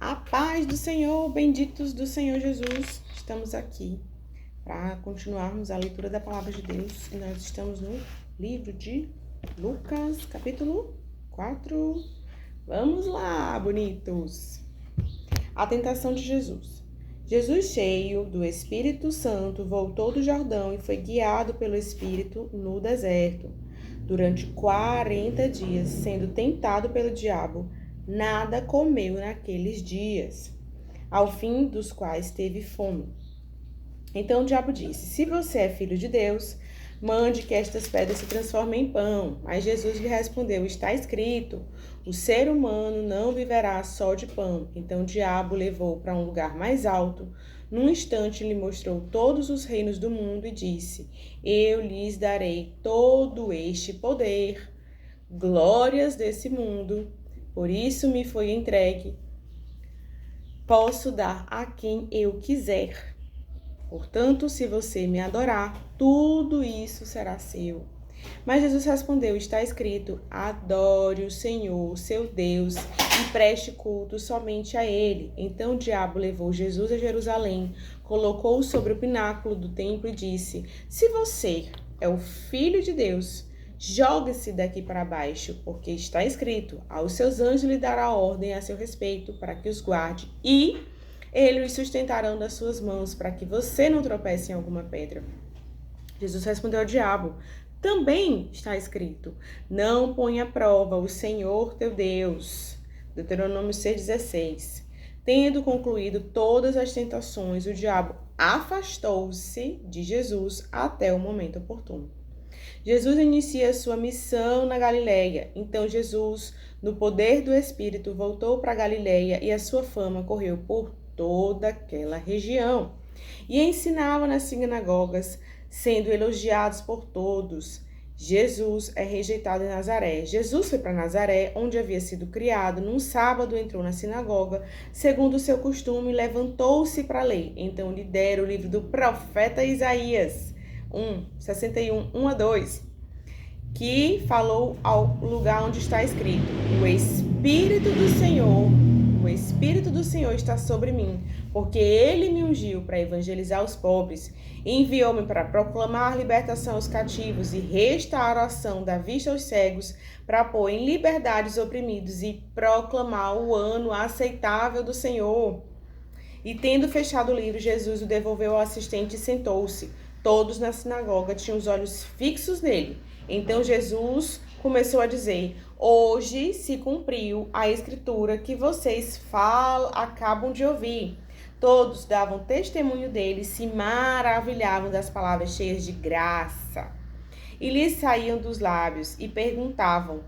A paz do Senhor, benditos do Senhor Jesus. Estamos aqui para continuarmos a leitura da palavra de Deus. E nós estamos no livro de Lucas, capítulo 4. Vamos lá, bonitos! A tentação de Jesus. Jesus, cheio do Espírito Santo, voltou do Jordão e foi guiado pelo Espírito no deserto. Durante 40 dias, sendo tentado pelo diabo, nada comeu naqueles dias, ao fim dos quais teve fome. Então o diabo disse: se você é filho de Deus, mande que estas pedras se transformem em pão. Mas Jesus lhe respondeu: está escrito, o ser humano não viverá só de pão. Então o diabo o levou para um lugar mais alto. Num instante lhe mostrou todos os reinos do mundo e disse: eu lhes darei todo este poder, glórias desse mundo. Por isso me foi entregue. Posso dar a quem eu quiser. Portanto, se você me adorar, tudo isso será seu. Mas Jesus respondeu: está escrito, adore o Senhor, seu Deus, e preste culto somente a Ele. Então o diabo levou Jesus a Jerusalém, colocou-o sobre o pináculo do templo e disse: se você é o Filho de Deus, jogue-se daqui para baixo, porque está escrito, aos seus anjos lhe dará ordem a seu respeito, para que os guarde, e eles os sustentarão das suas mãos, para que você não tropece em alguma pedra. Jesus respondeu ao diabo: também está escrito, não ponha à prova o Senhor teu Deus. Deuteronômio 6,16. Tendo concluído todas as tentações, o diabo afastou-se de Jesus até o momento oportuno. Jesus inicia sua missão na Galileia. Então Jesus, no poder do Espírito, voltou para a Galileia e a sua fama correu por toda aquela região. E ensinava nas sinagogas, sendo elogiados por todos. Jesus é rejeitado em Nazaré. Jesus foi para Nazaré, onde havia sido criado. Num sábado entrou na sinagoga, segundo o seu costume, e levantou-se para ler. Então lhe deram o livro do profeta Isaías. 61, 1-2, que falou ao lugar onde está escrito: o Espírito do Senhor está sobre mim, porque Ele me ungiu para evangelizar os pobres, enviou-me para proclamar libertação aos cativos e restauração da vista aos cegos, para pôr em liberdade os oprimidos e proclamar o ano aceitável do Senhor. E tendo fechado o livro, Jesus o devolveu ao assistente e sentou-se. Todos na sinagoga tinham os olhos fixos nele. Então Jesus começou a dizer: hoje se cumpriu a escritura que vocês acabam de ouvir. Todos davam testemunho dele e se maravilhavam das palavras cheias de graça. E lhes saíam dos lábios e perguntavam: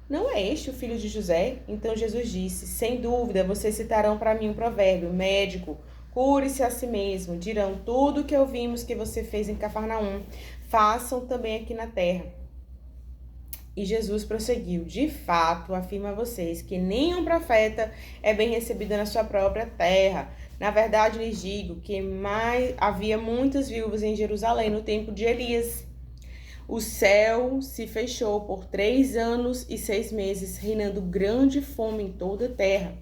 não é este o filho de José? Então Jesus disse: sem dúvida, vocês citarão para mim um provérbio: médico, cure-se a si mesmo. Dirão: tudo o que ouvimos que você fez em Cafarnaum, façam também aqui na terra. E Jesus prosseguiu: de fato, afirmo a vocês que nenhum profeta é bem recebido na sua própria terra. Na verdade, lhes digo que havia muitas viúvas em Jerusalém no tempo de Elias. O céu se fechou por 3 anos e 6 meses, reinando grande fome em toda a terra.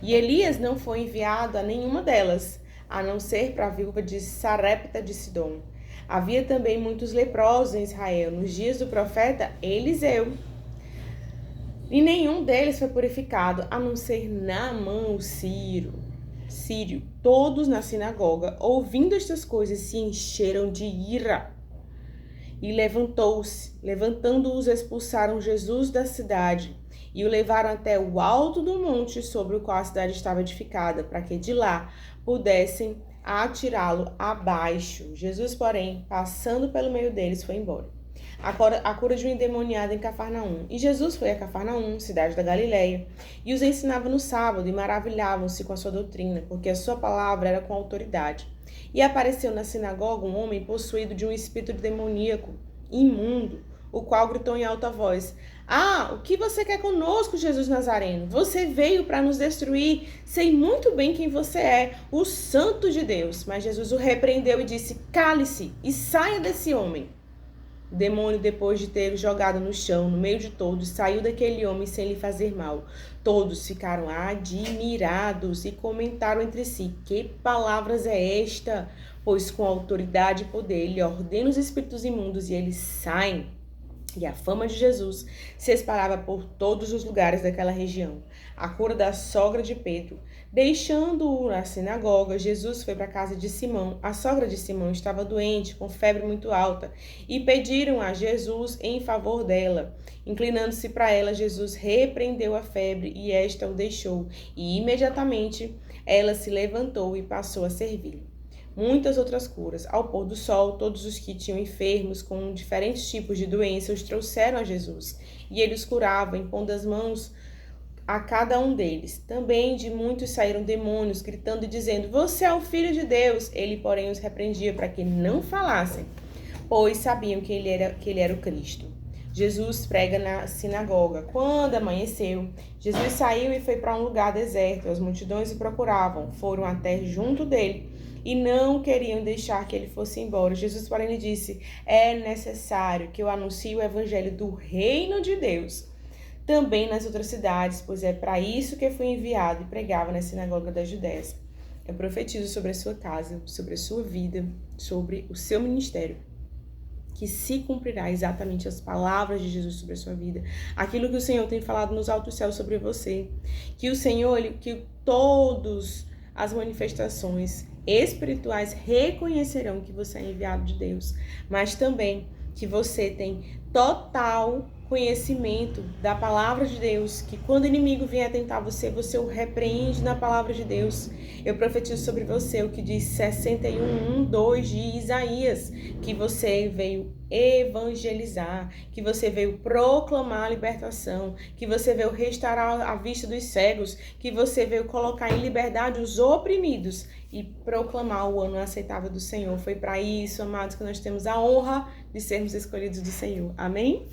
E Elias não foi enviado a nenhuma delas, a não ser para a viúva de Sarepta de Sidom. Havia também muitos leprosos em Israel nos dias do profeta Eliseu. E nenhum deles foi purificado, a não ser Naamã, o sírio. Todos na sinagoga, ouvindo estas coisas, se encheram de ira. E levantando-os, expulsaram Jesus da cidade e o levaram até o alto do monte sobre o qual a cidade estava edificada, para que de lá pudessem atirá-lo abaixo. Jesus, porém, passando pelo meio deles, foi embora. A cura de um endemoniado em Cafarnaum. E Jesus foi a Cafarnaum, cidade da Galileia, e os ensinava no sábado, e maravilhavam-se com a sua doutrina, porque a sua palavra era com autoridade. E apareceu na sinagoga um homem possuído de um espírito demoníaco, imundo, o qual gritou em alta voz: o que você quer conosco, Jesus Nazareno? Você veio para nos destruir. Sei muito bem quem você é, o Santo de Deus. Mas Jesus o repreendeu e disse: cale-se e saia desse homem. O demônio, depois de ter jogado no chão, no meio de todos, saiu daquele homem sem lhe fazer mal. Todos ficaram admirados e comentaram entre si: que palavras é esta? Pois com autoridade e poder ele ordena os espíritos imundos e eles saem. E a fama de Jesus se espalhava por todos os lugares daquela região. A cura da sogra de Pedro. Deixando-o na sinagoga, Jesus foi para a casa de Simão. A sogra de Simão estava doente, com febre muito alta, e pediram a Jesus em favor dela. Inclinando-se para ela, Jesus repreendeu a febre e esta o deixou. E imediatamente ela se levantou e passou a servir. Muitas outras curas. Ao pôr do sol, todos os que tinham enfermos com diferentes tipos de doença os trouxeram a Jesus, e ele os curava, impondo as mãos a cada um deles. Também de muitos saíram demônios, gritando e dizendo: você é o Filho de Deus. Ele, porém, os repreendia para que não falassem, pois sabiam que ele era o Cristo. Jesus prega na sinagoga. Quando amanheceu, Jesus saiu e foi para um lugar deserto. As multidões o procuravam, foram até junto dele e não queriam deixar que ele fosse embora. Jesus, porém, lhe disse: é necessário que eu anuncie o evangelho do reino de Deus também nas outras cidades, pois é para isso que fui enviado, e pregava na sinagoga das Judéias. Eu profetizo sobre a sua casa, sobre a sua vida, sobre o seu ministério, que se cumprirá exatamente as palavras de Jesus sobre a sua vida, aquilo que o Senhor tem falado nos altos céus sobre você, que o Senhor, que todas as manifestações espirituais reconhecerão que você é enviado de Deus, mas também que você tem total conhecimento da palavra de Deus, que quando o inimigo vier tentar você, você o repreende na palavra de Deus. Eu profetizo sobre você o que diz 61:1-2 de Isaías, que você veio evangelizar, que você veio proclamar a libertação, que você veio restaurar a vista dos cegos, que você veio colocar em liberdade os oprimidos e proclamar o ano aceitável do Senhor. Foi para isso, amados, que nós temos a honra de sermos escolhidos do Senhor. Amém?